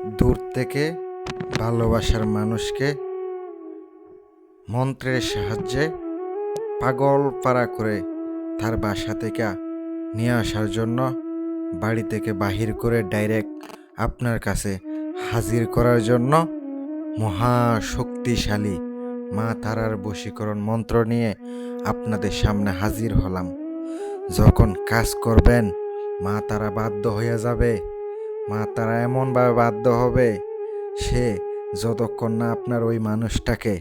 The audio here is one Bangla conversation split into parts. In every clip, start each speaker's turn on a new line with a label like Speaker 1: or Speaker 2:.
Speaker 1: দূর থেকে ভালোবাসার মানুষকে মন্ত্রের সাহায্যে পাগল পাড়া করে তার বাসা থেকে নিয়ে আসার জন্য বাড়ি থেকে বাহির করে ডাইরেক্ট আপনার কাছে হাজির করার জন্য মহাশক্তিশালী মা তারার বশীকরণ মন্ত্র নিয়ে আপনাদের সামনে হাজির হলাম। যখন কাজ করবেন মা তারা বাধ্য হয়ে যাবে, মা তারা এমনভাবে বাধ্য হবে, সে যতক্ষণ না আপনার ওই মানুষটাকে,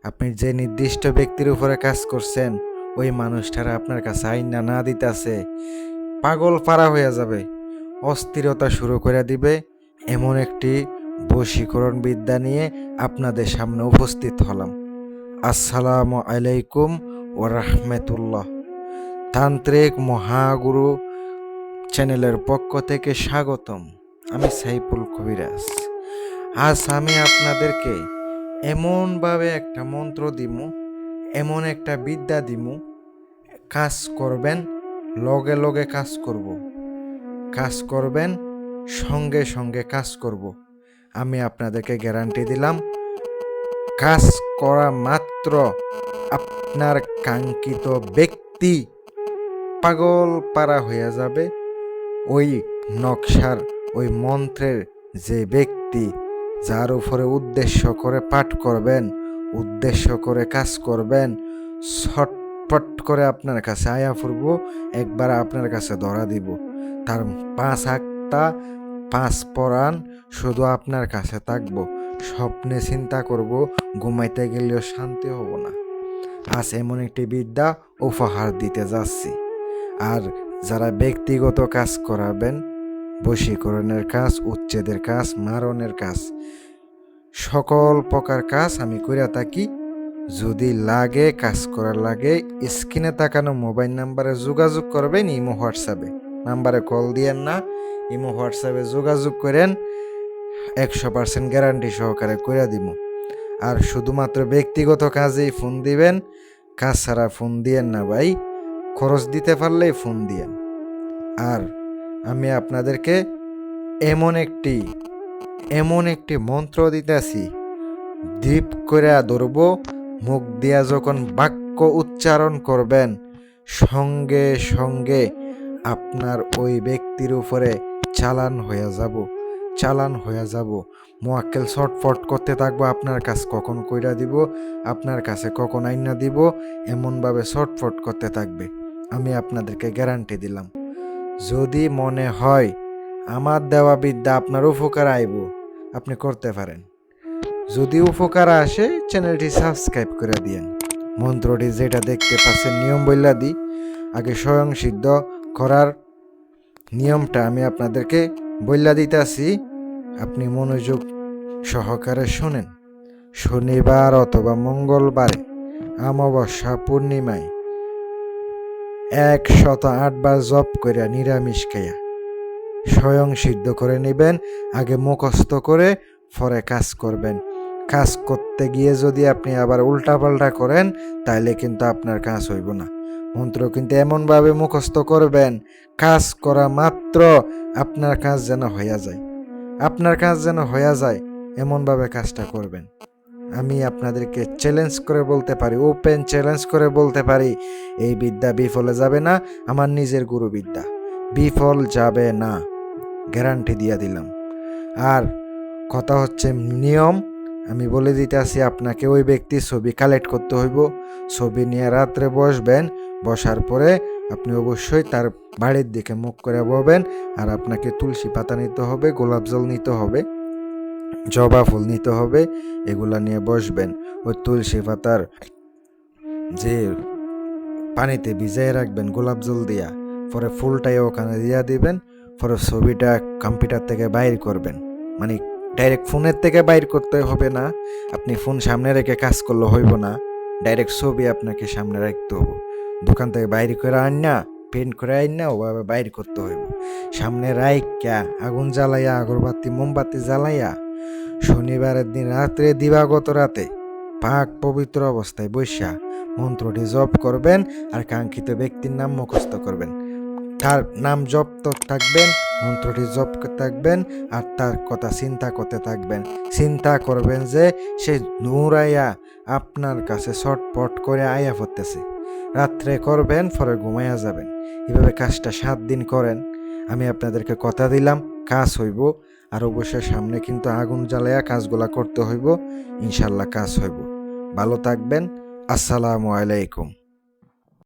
Speaker 1: আপনি যে নির্দিষ্ট ব্যক্তির উপরে কাজ করছেন ওই মানুষটারা আপনার কাছে আইনা না দিতেছে, পাগল পাড়া হয়ে যাবে, অস্থিরতা শুরু করে দিবে। এমন একটি বশীকরণ বিদ্যা নিয়ে আপনাদের সামনে উপস্থিত হলাম। আসসালামু আলাইকুম ওয়া রাহমাতুল্লাহ। তান্ত্রিক মহাগুরু চ্যানেলের পক্ষ থেকে স্বাগতম। আমি সাইফুল কবিরাজ। আজ আমি আপনাদেরকে এমনভাবে একটা মন্ত্র দিমু, এমন একটা বিদ্যা দিমু, কাজ করবেন, লগে লগে কাজ করবেন, সঙ্গে সঙ্গে কাজ করব। আমি আপনাদেরকে গ্যারান্টি দিলাম, কাজ করা মাত্র আপনার কাঙ্ক্ষিত ব্যক্তি পাগল পাড়া হয়ে যাবে। ওই নকশার, ওই মন্ত্রের যে ব্যক্তি যার উপরে উদ্দেশ্য করে পাঠ করবেন, উদ্দেশ্য করে কাজ করবেন, ছটপট করে আপনার কাছে আয়া ফুরব, একবার আপনার কাছে ধরা দিব। তার 5 আক্তা 5 পরাণ শুধু আপনার কাছে থাকবো। স্বপ্নে চিন্তা করব, ঘুমাইতে গেলেও শান্তি হব না। আজ এমন একটি বিদ্যা উপহার দিতে যাচ্ছি। আর যারা ব্যক্তিগত কাজ করাবেন, বশীকরণের কাজ, উচ্ছেদের কাজ, মারণের কাজ, সকল প্রকার কাজ আমি কইরা থাকি। যদি লাগে, কাজ করার লাগে, স্ক্রিনে তাকানো মোবাইল নাম্বারে যোগাযোগ করবেন। ইমো হোয়াটসঅ্যাপে নাম্বারে কল দিয়েন না, ইমো হোয়াটসঅ্যাপে যোগাযোগ করেন। 100% গ্যারান্টি সহকারে কইরা দিব। আর শুধুমাত্র ব্যক্তিগত কাজেই ফোন দিবেন, কাজ ছাড়া ফোন দিয়েন না ভাই। খরচ দিতে পারলেই ফোন দিয়েন। আর আমি আপনাদেরকে এমন একটি মন্ত্র দিতেছি, দীপ করে ধরব, মুখ দিয়া যখন বাক্য উচ্চারণ করবেন, সঙ্গে সঙ্গে আপনার ওই ব্যক্তির উপরে চালান হয়ে যাব। মোয়াক্কেল ছটফট করতে থাকবো, আপনার কাজ কখন কইরা দিব, আপনার কাছে কখন আইনা দিব, এমনভাবে ছটফট করতে থাকবে। আমি আপনাদেরকে গ্যারান্টি দিলাম। যদি মনে হয় আমার দেওয়া বিদ্যা আপনার উপকার আইব, আপনি করতে পারেন। যদি উপকার আসে, চ্যানেলটি সাবস্ক্রাইব করে দিয়েন। মন্ত্রটি যেটা দেখতে পাচ্ছেন, নিয়ম বইলা দিই। আগে স্বয়ং সিদ্ধ করার নিয়মটা আমি আপনাদেরকে বইলা দিতেছি, আপনি মনোযোগ সহকারে শোনেন। শনিবার অথবা মঙ্গলবারে, অমাবস্যা, পূর্ণিমায় 108 বার জপ করে নিরামিষ খাইয়া স্বয়ং সিদ্ধ করে নেবেন। আগে মুখস্থ করে পরে কাজ করবেন। কাজ করতে গিয়ে যদি আপনি আবার উল্টাপাল্টা করেন, তাইলে কিন্তু আপনার কাজ হইব না। মন্ত্র কিন্তু এমনভাবে মুখস্থ করবেন, কাজ করা মাত্র আপনার কাজ যেন হইয়া যায়, এমনভাবে কাজটা করবেন। আমি আপনাদেরকে চ্যালেঞ্জ করে বলতে পারি, ওপেন চ্যালেঞ্জ করে বলতে পারি, এই বিদ্যা বিফলে যাবে না। আমার নিজের গুরু বিদ্যা, বিফল যাবে না, গ্যারান্টি দিয়ে দিলাম। আর কথা হচ্ছে নিয়ম, আমি বলে দিতে আসি আপনাকে। ওই ব্যক্তির ছবি কালেক্ট করতে হইব। ছবি নিয়ে রাত্রে বসবেন। বসার পরে আপনি অবশ্যই তার বাড়ির দিকে মুখ করে বসবেন। আর আপনাকে তুলসী পাতা নিতে হবে, গোলাপ জল নিতে হবে, জবা ফুল নিতে হবে, এগুলা নিয়ে বসবেন। ওই তুলসী পাতার যে পানিতে ভিজাই রাখবেন গোলাপ জল দিয়া, পরে ফুলটাই ওখানে দিয়া দিবেন। পরে ছবিটা কম্পিউটার থেকে বাইর করবেন, মানে ডাইরেক্ট ফোনের থেকে বাইর করতে হবে না। আপনি ফোন সামনে রেখে কাজ করলে হইব না, ডাইরেক্ট ছবি আপনাকে সামনে রাখতে হবে। দোকান থেকে বাইর করে আন না, পেন্ট করে আন না, ওভাবে বাইর করতে হইব। সামনে রাইকা আগুন জ্বালাইয়া, আগরবাতি মোমবাতি জ্বালাইয়া, শনিবারের দিন রাত্রে, দিবাগত রাতে পাক পবিত্র অবস্থায় বৈশা মন্ত্রটি জপ করবেন। আর কাঙ্ক্ষিত ব্যক্তির নাম মুখস্থ করবেন। তার নাম জপতে থাকবেন, মন্ত্রটি জপ থাকবেন, আর তার কথা চিন্তা করতে থাকবেন। চিন্তা করবেন যে সে দৌড়াইয়া আপনার কাছে ছটপট করে আয়া পড়তেছে। রাত্রে করবেন, পরে ঘুমাইয়া যাবেন। এভাবে কাজটা 7 দিন করেন। আমি আপনাদেরকে কথা দিলাম কাজ হইব। আর অবশ্যই সামনে কিন্তু আগুন জ্বালাইয়া কাজগুলা করতে হইব। ইনশাল্লাহ কাজ হইব। ভালো থাকবেন। আসসালামু আলাইকুম।